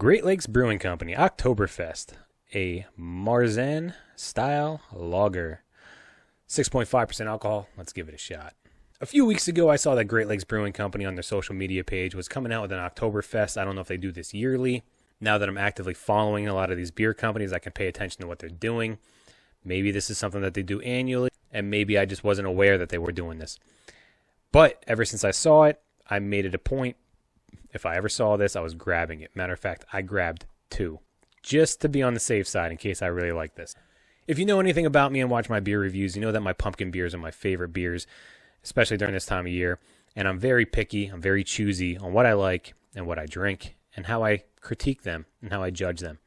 Great Lakes Brewing Company, Octoberfest, a Marzen style lager. 6.5% alcohol. Let's give it a shot. A few weeks ago, I saw that Great Lakes Brewing Company on their social media page was coming out with an Octoberfest. I don't know if they do this yearly. Now that I'm actively following a lot of these beer companies, I can pay attention to what they're doing. Maybe this is something that they do annually, and maybe I just wasn't aware that they were doing this. But ever since I saw it, I made it a point. If I ever saw this, I was grabbing it. Matter of fact, I grabbed 2, just to be on the safe side in case I really like this. If you know anything about me and watch my beer reviews, you know that my pumpkin beers are my favorite beers, especially during this time of year. And I'm very picky, I'm very choosy on what I like and what I drink and how I critique them and how I judge them.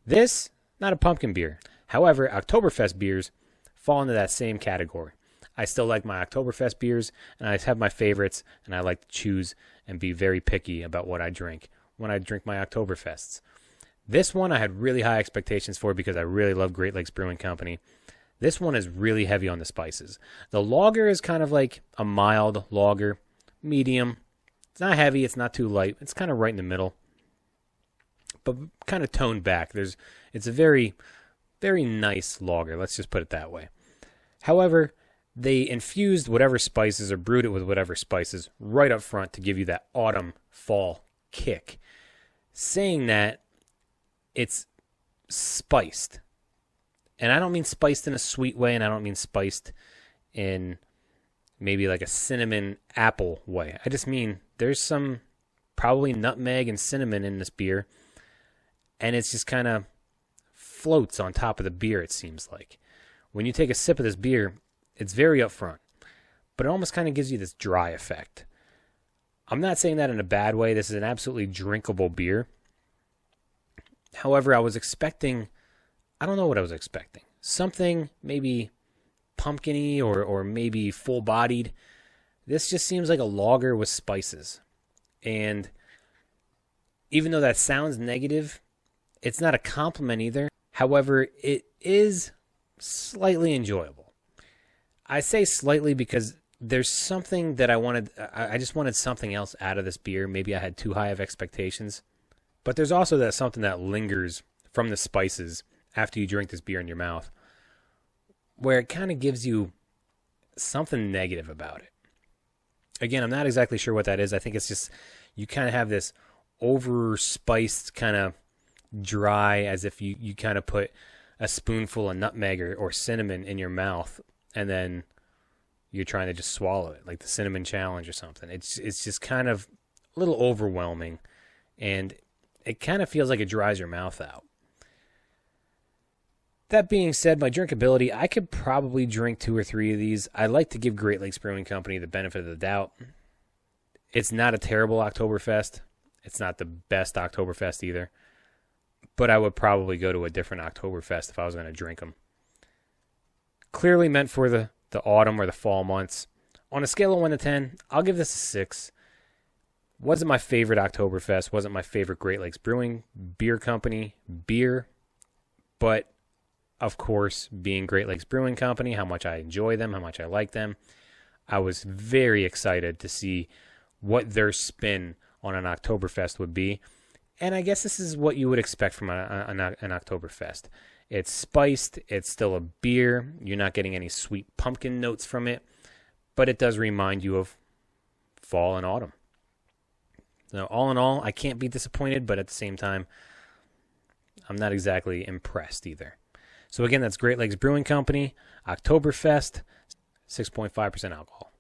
This, not a pumpkin beer. However, Oktoberfest beers fall into that same category. I still like my Oktoberfest beers, and I have my favorites, and I like to choose and be very picky about what I drink when I drink my Oktoberfests. This one I had really high expectations for because I really love Great Lakes Brewing Company. This one is really heavy on the spices. The lager is kind of like a mild lager, medium. It's not heavy, it's not too light. It's kind of right in the middle, but kind of toned back. It's a very, very nice lager. Let's just put it that way. However, they infused whatever spices or brewed it with whatever spices right up front to give you that autumn fall kick. Saying that, it's spiced. And I don't mean spiced in a sweet way, and I don't mean spiced in maybe like a cinnamon apple way. I just mean there's some probably nutmeg and cinnamon in this beer, and it's just kind of floats on top of the beer, it seems like. When you take a sip of this beer, it's very upfront, but it almost kind of gives you this dry effect. I'm not saying that in a bad way. This is an absolutely drinkable beer. However, I was expecting, I don't know what I was expecting. Something maybe pumpkin-y or maybe full-bodied. This just seems like a lager with spices. And even though that sounds negative, it's not a compliment either. However, it is slightly enjoyable. I say slightly because there's something that I just wanted something else out of this beer. Maybe I had too high of expectations. But there's also that something that lingers from the spices after you drink this beer in your mouth, where it kind of gives you something negative about it. Again, I'm not exactly sure what that is. I think it's just you kind of have this over-spiced kind of dry, as if you kind of put a spoonful of nutmeg or cinnamon in your mouth, and then you're trying to just swallow it, like the cinnamon challenge or something. It's just kind of a little overwhelming, and it kind of feels like it dries your mouth out. That being said, my drinkability, I could probably drink 2 or 3 of these. I like to give Great Lakes Brewing Company the benefit of the doubt. It's not a terrible Oktoberfest. It's not the best Oktoberfest either. But I would probably go to a different Oktoberfest if I was going to drink them. Clearly meant for the autumn or the fall months. On a scale of 1 to 10, I'll give this a 6. Wasn't my favorite Oktoberfest. Wasn't my favorite Great Lakes Brewing Beer Company beer. But, of course, being Great Lakes Brewing Company, how much I enjoy them, how much I like them, I was very excited to see what their spin on an Oktoberfest would be. And I guess this is what you would expect from an Oktoberfest. It's spiced. It's still a beer. You're not getting any sweet pumpkin notes from it. But it does remind you of fall and autumn. So all in all, I can't be disappointed, but at the same time, I'm not exactly impressed either. So again, that's Great Lakes Brewing Company, Oktoberfest, 6.5% alcohol.